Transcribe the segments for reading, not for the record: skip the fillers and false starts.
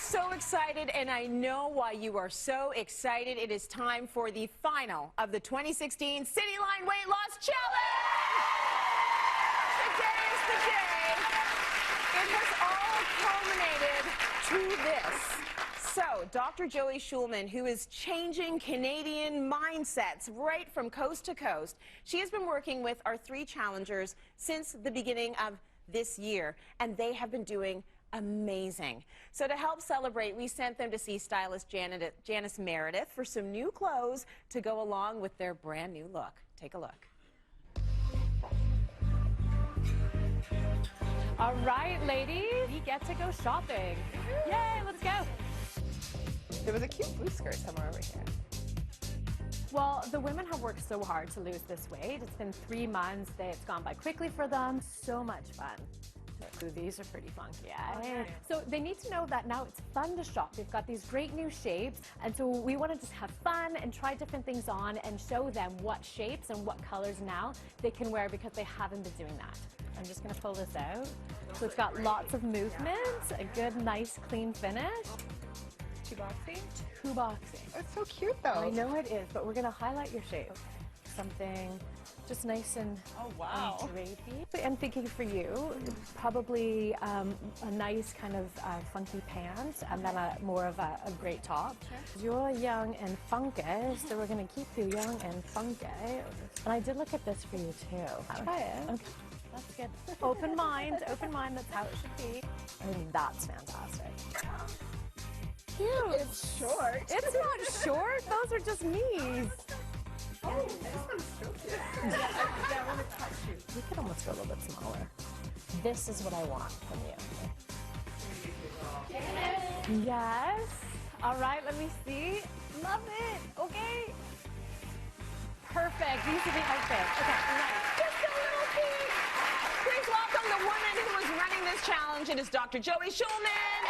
so excited, and I know why you are so excited. It is time for the final of the 2016 Cityline Weight Loss Challenge! Today is the day. It has all culminated to this. So, Dr. Joey Schulman, who is changing Canadian mindsets right from coast to coast, she has been working with our 3 challengers since the beginning of this year, and they have been doing amazing. So to help celebrate, we sent them to see stylist Janice Meredith for some new clothes to go along with their brand new look. Take a look. All right, ladies, we get to go shopping. Yay, let's go. There was a cute blue skirt somewhere over here. Well, the women have worked so hard to lose this weight. It's been 3 months. It's gone by quickly for them. So much fun. Ooh, these are pretty funky, eh? So they need to know that now it's fun to shop. They've got these great new shapes, and so we want to just have fun and try different things on and show them what shapes and what colors now they can wear because they haven't been doing that. I'm just going to pull this out. So it's got lots of movement, a good, nice, clean finish. Too boxy? Too boxy. It's so cute, though. I know it is, but we're going to highlight your shape. Okay. Something just nice and drapey. I'm thinking for you, probably a nice kind of funky pants and then more of a great top. Sure. You're young and funky, so we're going to keep you young and funky. And I did look at this for you, too. Try it. Okay. That's good. Open mind, that's how it should be. I mean, that's fantastic. Cute. It's short. It's not short. Those are just knees. Oh, this one's so cute. Yeah, I want to touch you. We could almost go a little bit smaller. This is what I want from you. Yes. All right, let me see. Love it. Okay. Perfect. These are the outfits. Okay, right. Just a little peek. Please welcome the woman who is running this challenge. It is Dr. Joey Schulman.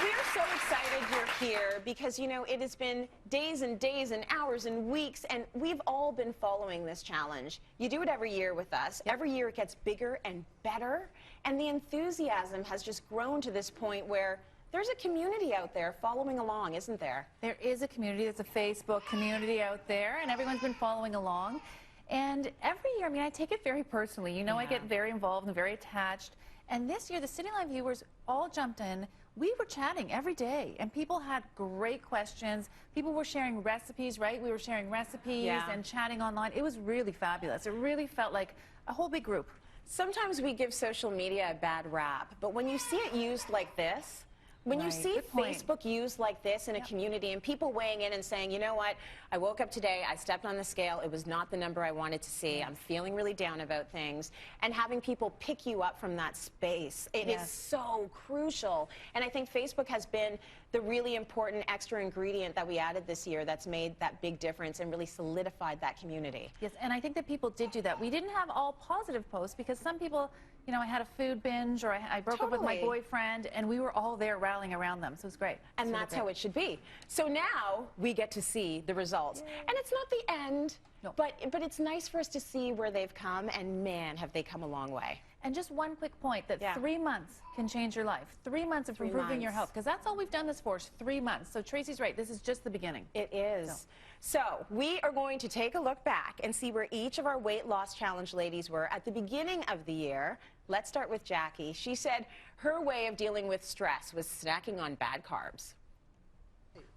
We are so excited you're here because, you know, it has been days and days and hours and weeks, and we've all been following this challenge. You do it every year with us. Yep. Every year it gets bigger and better, and the enthusiasm has just grown to this point where there's a community out there following along, isn't there? There is a community. There's a Facebook community out there, and everyone's been following along. And every year, I mean, I take it very personally. You know, I get very involved and very attached. And this year, the Cityline viewers all jumped in. We were chatting every day, and people had great questions. People were sharing recipes, right? We were sharing recipes and chatting online. It was really fabulous. It really felt like a whole big group. Sometimes we give social media a bad rap, but when you see it used like this, when you see Facebook used like this in a community and people weighing in and saying, you know what, I woke up today, I stepped on the scale, it was not the number I wanted to see, I'm feeling really down about things, and having people pick you up from that space, it is so crucial. And I think Facebook has been the really important extra ingredient that we added this year that's made that big difference and really solidified that community. Yes, and I think that people did do that. We didn't have all positive posts because some people, you know, I had a food binge or I broke up with my boyfriend, and we were all there rallying around them, so it was great. And that's how it should be. So now we get to see the results. And it's not the end, but it's nice for us to see where they've come, and man, have they come a long way. And just one quick point, that 3 months can change your life. 3 months of improving your health, because that's all we've done this for, is 3 months. So Tracy's right, this is just the beginning. It is. So we are going to take a look back and see where each of our weight loss challenge ladies were at the beginning of the year. Let's start with Jackie. She said her way of dealing with stress was snacking on bad carbs.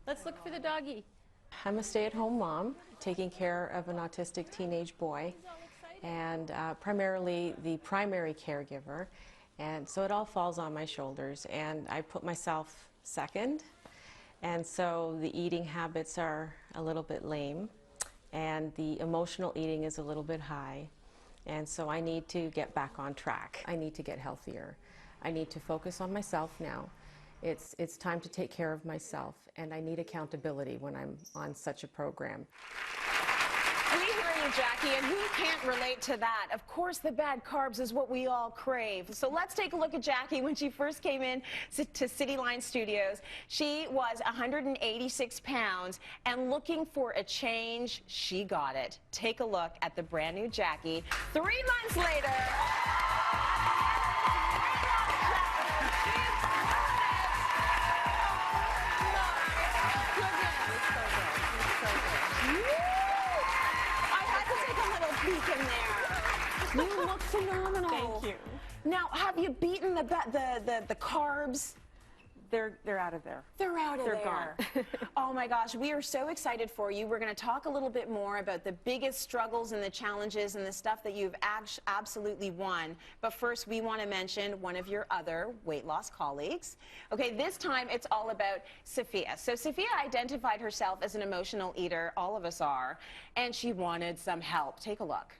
Let's look for the doggy. I'm a stay-at-home mom, taking care of an autistic teenage boy, and primarily the primary caregiver, and so it all falls on my shoulders, and I put myself second, and so the eating habits are a little bit lame, and the emotional eating is a little bit high, and so I need to get back on track. I need to get healthier. I need to focus on myself now. It's time to take care of myself, and I need accountability when I'm on such a program. We hear you, Jackie, and who can't relate to that? Of course, the bad carbs is what we all crave. So let's take a look at Jackie when she first came in to Cityline Studios. She was 186 pounds, and looking for a change, she got it. Take a look at the brand new Jackie 3 months later. You look phenomenal. Thank you. Now, have you beaten the carbs? They're out of there. They're out of They're there. gone. Oh my gosh, we are so excited for you. We're going to talk a little bit more about the biggest struggles and the challenges and the stuff that you've absolutely won. But first, we want to mention one of your other weight loss colleagues. Okay, this time it's all about Sophia. So Sophia identified herself as an emotional eater, all of us are, and she wanted some help. Take a look.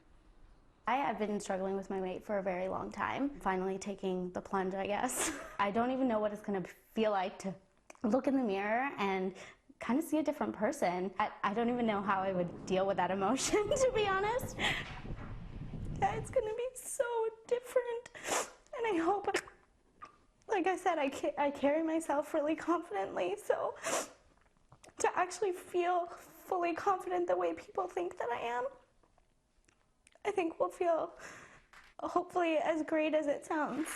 I have been struggling with my weight for a very long time. Finally taking the plunge, I guess. I don't even know what it's going to feel like to look in the mirror and kind of see a different person. I don't even know how I would deal with that emotion, to be honest. Yeah, it's going to be so different. And I hope, like I said, I carry myself really confidently. So to actually feel fully confident the way people think that I am, I think we'll feel hopefully as great as it sounds.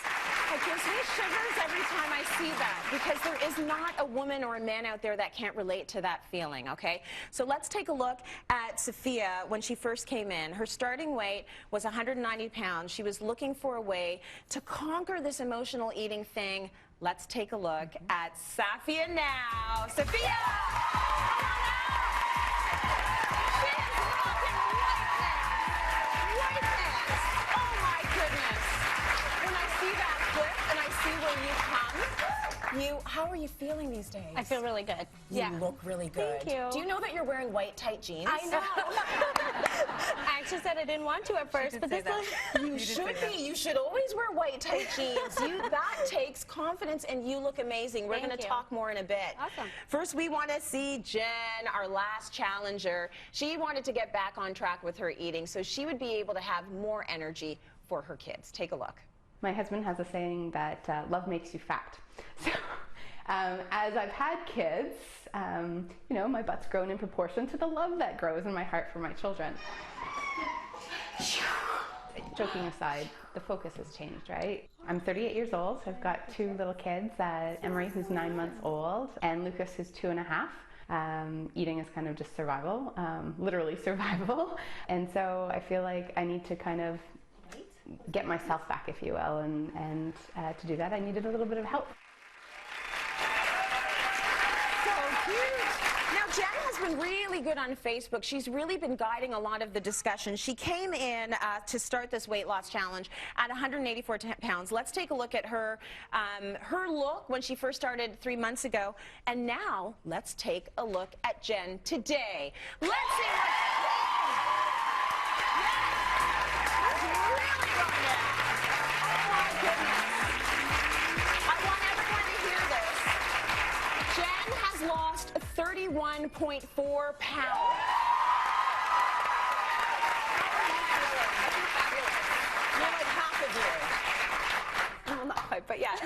It gives me shivers every time I see that, because there is not a woman or a man out there that can't relate to that feeling, okay? So let's take a look at Sophia when she first came in. Her starting weight was 190 pounds. She was looking for a way to conquer this emotional eating thing. Let's take a look at Sophia now. Sophia! How are you feeling these days? I feel really good. You look really good. Thank you. Do you know that you're wearing white tight jeans? I know. I actually said I didn't want to at first, but this one... You should be. You should always wear white tight jeans. That takes confidence, and you look amazing. We're going to talk more in a bit. Awesome. First, we want to see Jen, our last challenger. She wanted to get back on track with her eating, so she would be able to have more energy for her kids. Take a look. My husband has a saying that love makes you fat. So as I've had kids, you know, my butt's grown in proportion to the love that grows in my heart for my children. Joking aside, the focus has changed, right? I'm 38 years old, so I've got two little kids, Emery, who's 9 months old, and Lucas, who's 2.5. Eating is kind of just survival, literally survival. And so I feel like I need to kind of get myself back, if you will, and to do that I needed a little bit of help. Now, Jen has been really good on Facebook. She's really been guiding a lot of the discussion. She came in to start this weight loss challenge at 184 pounds. Let's take a look at her, her look when she first started 3 months ago. And now, let's take a look at Jen today. Let's see what's really gone down. Oh, my goodness. I want everyone to hear this. Jen has lost 31.4 pounds. You're like half of you. Well, not quite, but yeah.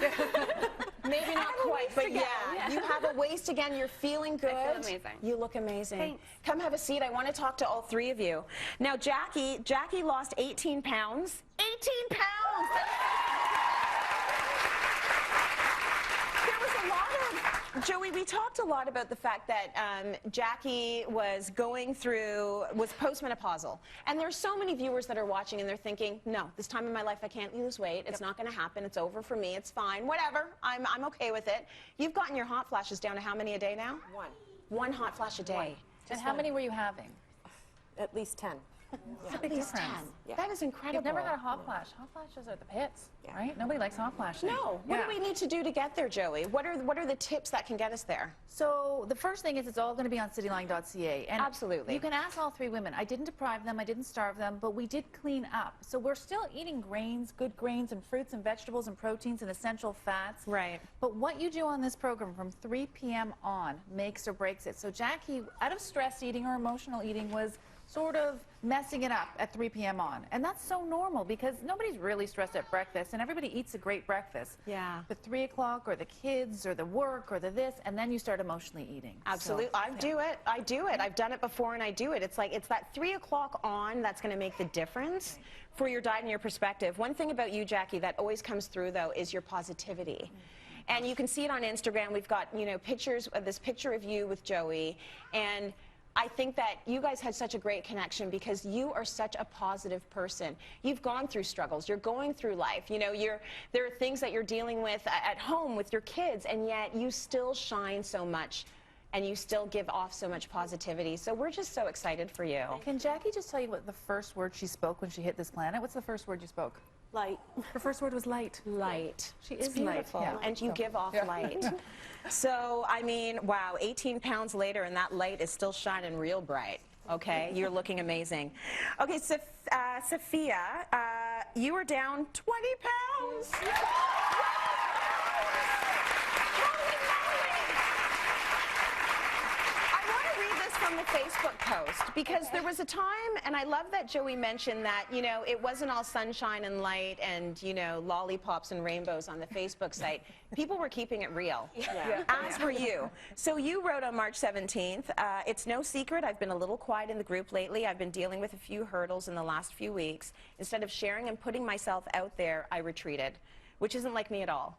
Maybe not quite, but yeah. You have a waist again. You're feeling good. I feel amazing. You look amazing. Thanks. Come have a seat. I want to talk to all three of you. Now, Jackie lost 18 pounds. 18 pounds! There was a lot of, Joey, we talked a lot about the fact that Jackie was postmenopausal. And there's so many viewers that are watching and they're thinking, no, this time in my life I can't lose weight. It's not going to happen. It's over for me. It's fine. Whatever. I'm okay with it. You've gotten your hot flashes down to how many a day now? One hot flash a day. And how many were you having? At least 10. At least 10. Yeah. That is incredible. You've never got a hot flash. Hot flashes are the pits, right? Nobody likes hot flashes. No. What do we need to do to get there, Joey? What are the tips that can get us there? So the first thing is it's all going to be on cityline.ca. And absolutely. You can ask all three women. I didn't deprive them. I didn't starve them. But we did clean up. So we're still eating grains, good grains and fruits and vegetables and proteins and essential fats. Right. But what you do on this program from 3 p.m. on makes or breaks it. So Jackie, out of stress eating or emotional eating, was sort of messing it up at 3 p.m. on. And that's so normal because nobody's really stressed at breakfast and everybody eats a great breakfast. Yeah. But 3 o'clock or the kids or the work or the this, and then you start emotionally eating. Absolutely. So, I do it. I've done it before and I do it. It's like, it's that 3 o'clock on that's going to make the difference for your diet and your perspective. One thing about you, Jackie, that always comes through though is your positivity. And you can see it on Instagram. We've got, you know, pictures of this picture of you with Joey, and I think that you guys had such a great connection because you are such a positive person. You've gone through struggles. You're going through life. You know, there are things that you're dealing with at home with your kids, and yet you still shine so much, and you still give off so much positivity. So we're just so excited for you. Can Jackie just tell you what the first word she spoke when she hit this planet? What's the first word you spoke? Light. Her first word was light. Light. She It's is beautiful. light. Yeah. And you give off light. So, I mean, wow, 18 pounds later, and that light is still shining real bright. Okay, you're looking amazing. Okay, so Sophia, you were down 20 pounds. From the Facebook post, because there was a time, and I love that Joey mentioned that, you know, it wasn't all sunshine and light and, you know, lollipops and rainbows on the Facebook site. People were keeping it real, as were you. So you wrote on March 17th, it's no secret I've been a little quiet in the group lately. I've been dealing with a few hurdles in the last few weeks. Instead of sharing and putting myself out there, I retreated, which isn't like me at all.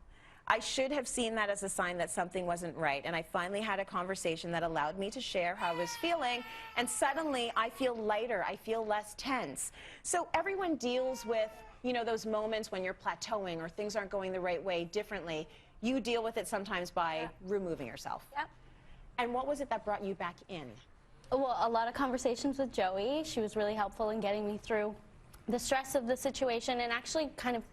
I should have seen that as a sign that something wasn't right, and I finally had a conversation that allowed me to share how I was feeling, and suddenly I feel lighter, I feel less tense. So everyone deals with, you know, those moments when you're plateauing or things aren't going the right way differently. You deal with it sometimes by removing yourself. Yep. And what was it that brought you back in? Well, a lot of conversations with Joey. She was really helpful in getting me through the stress of the situation and actually kind of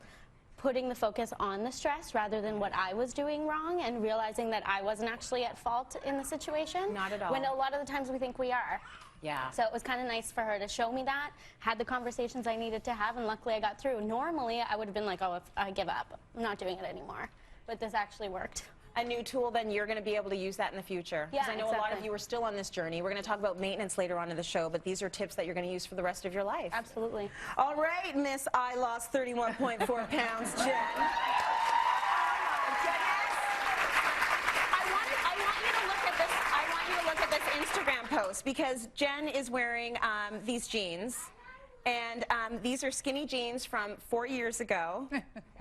putting the focus on the stress rather than what I was doing wrong and realizing that I wasn't actually at fault in the situation. Not at all. When a lot of the times we think we are. Yeah. So it was kind of nice for her to show me that, had the conversations I needed to have, and luckily I got through. Normally I would have been like, oh, I give up. I'm not doing it anymore. But this actually worked. A new tool, then you're going to be able to use that in the future. Yeah, because I know a lot of you are still on this journey. We're going to talk about maintenance later on in the show, but these are tips that you're going to use for the rest of your life. Absolutely. All right, Miss I lost 31.4 pounds, Jen. I want you to look at this Instagram post because Jen is wearing these jeans. And these are skinny jeans from 4 years ago,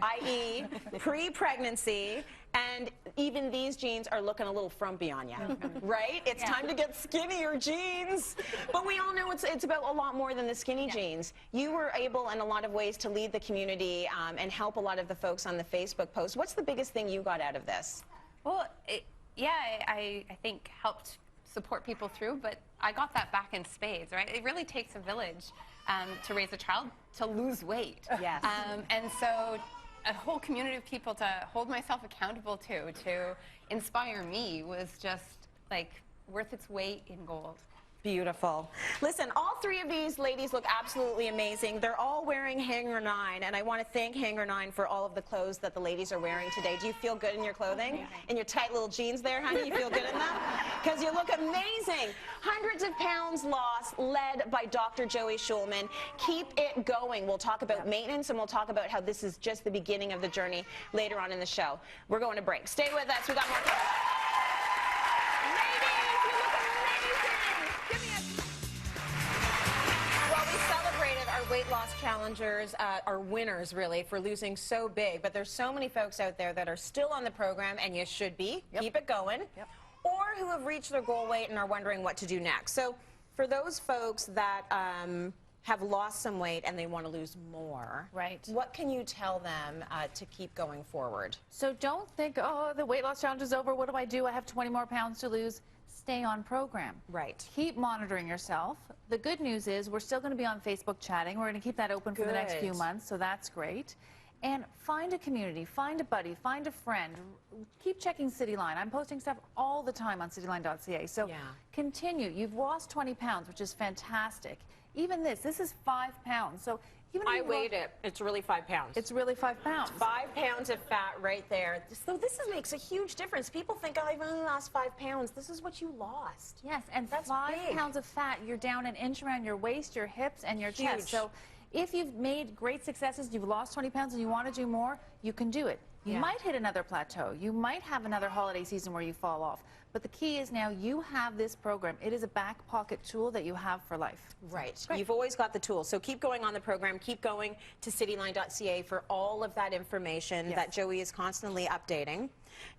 i.e. pre-pregnancy, and even these jeans are looking a little frumpy on you, right? It's time to get skinnier jeans. But we all know it's about a lot more than the skinny jeans. You were able in a lot of ways to lead the community and help a lot of the folks on the Facebook post. What's the biggest thing you got out of this? Well, I think helped support people through, but I got that back in spades, right? It really takes a village to raise a child to lose weight. Yes. And so a whole community of people to hold myself accountable to inspire me was just like worth its weight in gold. Beautiful. Listen, all three of these ladies look absolutely amazing. They're all wearing Hanger 9, and I want to thank Hanger 9 for all of the clothes that the ladies are wearing today. Do you feel good in your clothing? In your tight little jeans there, honey? You feel good in them? Because you look amazing. Hundreds of pounds lost, led by Dr. Joey Schulman. Keep it going. We'll talk about maintenance, and we'll talk about how this is just the beginning of the journey later on in the show. We're going to break. Stay with us. We got more coming. Weight loss challengers are winners, really, for losing so big. But there's so many folks out there that are still on the program, and you should be. Keep it going. Or who have reached their goal weight and are wondering what to do next. So for those folks that have lost some weight and they want to lose more, what can you tell them to keep going forward? So don't think, oh, the weight loss challenge is over. What do? I have 20 more pounds to lose. Stay on program. Right. Keep monitoring yourself. The good news is we're still going to be on Facebook chatting. We're going to keep that open for the next few months, so that's great. And find a community, find a buddy, find a friend. Keep checking Cityline. I'm posting stuff all the time on cityline.ca. So continue. You've lost 20 pounds, which is fantastic. Even this is 5 pounds. So even if I weighed it. It's really 5 pounds. It's really 5 pounds. 5 pounds of fat right there. So this makes a huge difference. People think, oh, I've only lost 5 pounds. This is what you lost. Yes, and that's 5 big. pounds of fat, you're down an inch around your waist, your hips, and your chest. So if you've made great successes, you've lost 20 pounds and you want to do more, you can do it. You might hit another plateau. You might have another holiday season where you fall off. But the key is now you have this program. It is a back pocket tool that you have for life. Right. You've always got the tools. So keep going on the program. Keep going to cityline.ca for all of that information that Joey is constantly updating.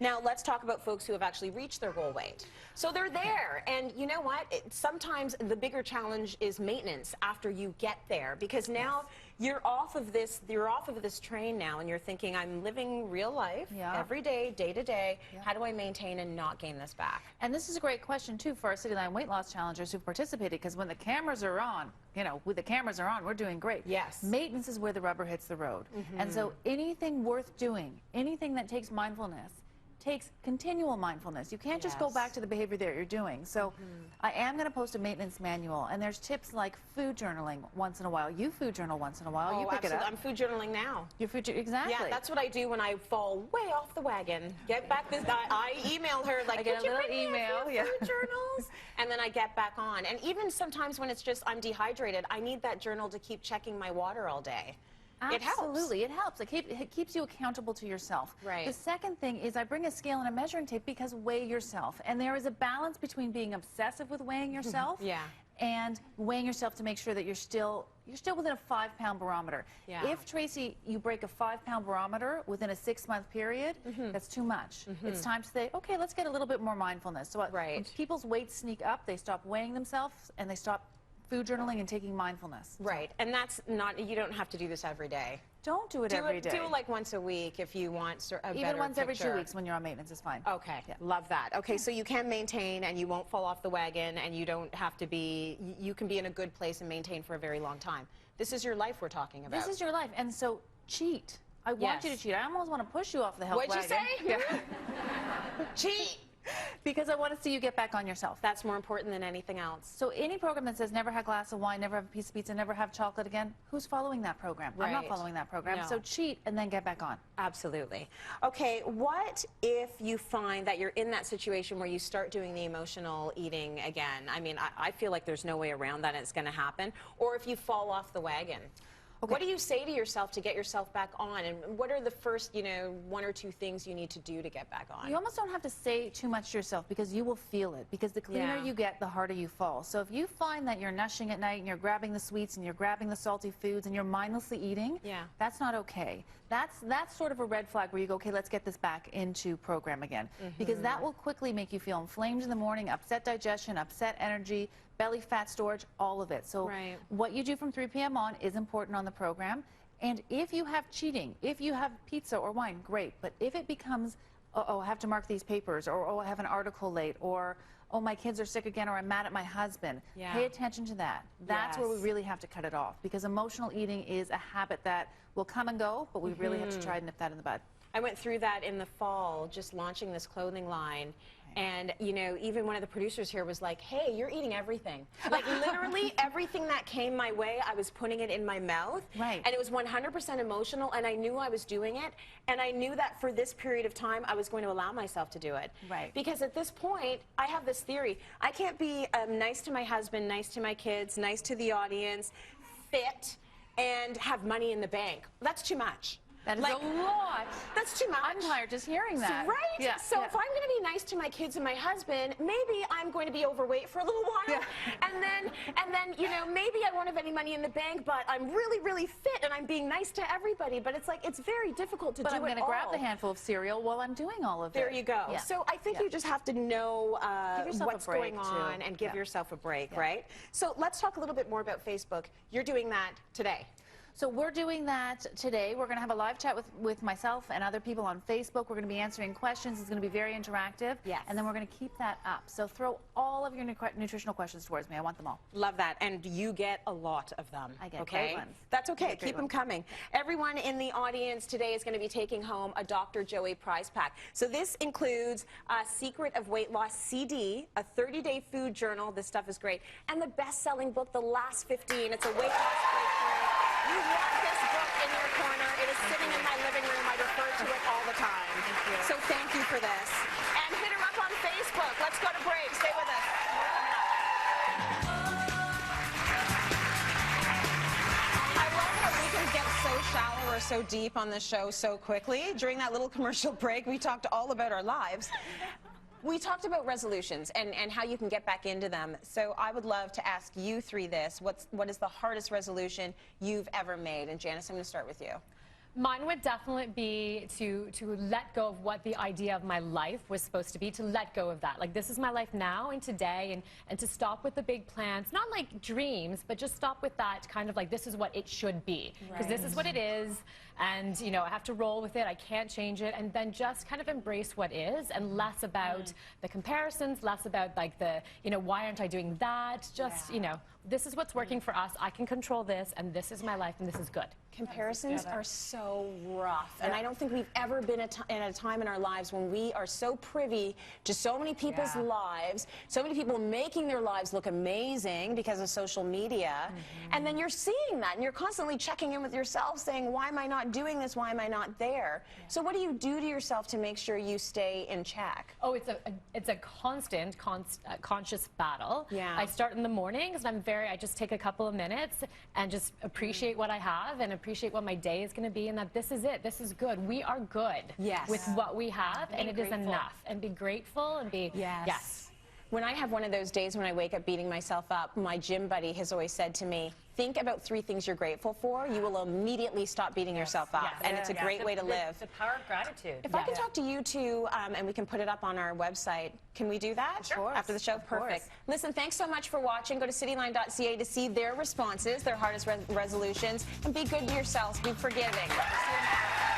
Now, let's talk about folks who have actually reached their goal weight. So they're there, and you know what? Sometimes the bigger challenge is maintenance after you get there, because now you're off of this train now, and you're thinking, I'm living real life every day, day to day. How do I maintain and not gain this back? And this is a great question, too, for our Cityline weight loss challengers who participated, because when the cameras are on, you know, with the cameras are on, we're doing great. Yes. Maintenance is where the rubber hits the road. And so anything worth doing, anything that takes mindfulness, takes continual mindfulness. You can't just go back to the behavior that you're doing. So I am going to post a maintenance manual, and there's tips like food journaling once in a while. You food journal once in a while. You pick it up. I'm food journaling now. You're exactly. Yeah, that's what I do when I fall way off the wagon. Get back this. I email her like, I get could a you little bring me email, a few food journals? And then I get back on. And even sometimes when it's just I'm dehydrated, I need that journal to keep checking my water all day. Absolutely, it helps. It keeps you accountable to yourself. Right. The second thing is I bring a scale and a measuring tape because weigh yourself. And there is a balance between being obsessive with weighing yourself and weighing yourself to make sure that you're still within a 5-pound barometer. If, Tracy, you break a 5-pound barometer within a 6-month period, that's too much. It's time to say, okay, let's get a little bit more mindfulness. So when people's weights sneak up, they stop weighing themselves and they stop food journaling and taking mindfulness. Right, and that's not, you don't have to do this every day. Don't do it every day. Do it like once a week if you want a better Even once every picture. 2 weeks when you're on maintenance is fine. Okay, love that. Okay, so you can maintain and you won't fall off the wagon, and you don't have to be, you can be in a good place and maintain for a very long time. This is your life we're talking about. This is your life, and so cheat. I want you to cheat. I almost want to push you off the health wagon. What'd you say? Cheat. Because I want to see you get back on yourself. That's more important than anything else. So any program that says never have a glass of wine, never have a piece of pizza, never have chocolate again, who's following that program? I'm not following that program. No. So cheat and then get back on. Absolutely. Okay, what if you find that you're in that situation where you start doing the emotional eating again? I mean, I feel like there's no way around that, and it's going to happen. Or if you fall off the wagon. What do you say to yourself to get yourself back on? And what are the first, 1 or 2 things you need to do to get back on? You almost don't have to say too much to yourself because you will feel it. Because the cleaner you get, the harder you fall. So if you find that you're nushing at night and you're grabbing the sweets and you're grabbing the salty foods and you're mindlessly eating, that's not okay. That's sort of a red flag where you go, okay, let's get this back into program again. Because that will quickly make you feel inflamed in the morning, upset digestion, upset energy, belly fat storage, all of it. So what you do from 3 p.m. on is important on the program. And if you have cheating, if you have pizza or wine, great. But if it becomes, oh, I have to mark these papers, or oh, I have an article late, or oh, my kids are sick again, or I'm mad at my husband, pay attention to that. That's where we really have to cut it off, because emotional eating is a habit that will come and go, but we really have to try to nip that in the bud. I went through that in the fall, just launching this clothing line. And, even one of the producers here was like, hey, you're eating everything. Like, literally everything that came my way, I was putting it in my mouth. Right. And it was 100% emotional, and I knew I was doing it. And I knew that for this period of time, I was going to allow myself to do it. Right. Because at this point, I have this theory. I can't be nice to my husband, nice to my kids, nice to the audience, fit, and have money in the bank. That's too much. That is a lot. That's too much. I'm tired just hearing that. Right? Yeah, so if I'm going to be nice to my kids and my husband, maybe I'm going to be overweight for a little while. And then, maybe I won't have any money in the bank, but I'm really, really fit and I'm being nice to everybody. But it's like, it's very difficult to do it all. But I'm going to grab the handful of cereal while I'm doing all of it. There you go. Yeah. So I think you just have to know what's going on and give yourself a break, right? So let's talk a little bit more about Facebook. You're doing that today. So we're doing that today. We're going to have a live chat with myself and other people on Facebook. We're going to be answering questions. It's going to be very interactive. Yes. And then we're going to keep that up. So throw all of your nutritional questions towards me. I want them all. Love that. And you get a lot of them. I get great ones. That's okay. Keep them coming. Everyone in the audience today is going to be taking home a Dr. Joey prize pack. So this includes a Secret of Weight Loss CD, a 30-day food journal. This stuff is great. And the best-selling book, The Last 15. It's a weight loss breakthrough. You want this book in your corner. It is sitting in my living room. I refer to it all the time. Thank you. So thank you for this. And hit her up on Facebook. Let's go to break. Stay with us. I love how we can get so shallow or so deep on the show so quickly. During that little commercial break, we talked all about our lives. We talked about resolutions and how you can get back into them. So I would love to ask you three this. What is the hardest resolution you've ever made? And Janice, I'm going to start with you. Mine would definitely be to let go of what the idea of my life was supposed to be, to let go of that. Like, this is my life now and today, and to stop with the big plans, not like dreams, but just stop with that kind of like, this is what it should be. Because this is what it is, and, you know, I have to roll with it, I can't change it, and then just kind of embrace what is, and less about the comparisons, less about like the, you know, why aren't I doing that? Just, you know, this is what's working for us, I can control this, and this is my life, and this is good. Comparisons are so rough, and I don't think we've ever been in a time in our lives when we are so privy to so many people's lives, so many people making their lives look amazing because of social media, and then you're seeing that, and you're constantly checking in with yourself saying, why am I not doing this, why am I not there? So what do you do to yourself to make sure you stay in check? Oh, it's a constant, conscious battle. I start in the mornings, and I just take a couple of minutes and just appreciate what I have, and appreciate what my day is going to be, and that this is it. This is good. We are good with what we have, and it is enough. And be grateful and be, When I have one of those days when I wake up beating myself up, my gym buddy has always said to me, think about 3 things you're grateful for. You will immediately stop beating yourself up, and it's a great way to live. The power of gratitude. If I can talk to you two, and we can put it up on our website, can we do that? Sure. After the show? Perfect. Listen, thanks so much for watching. Go to cityline.ca to see their responses, their hardest resolutions, and be good to yourselves. Be forgiving. See you tomorrow.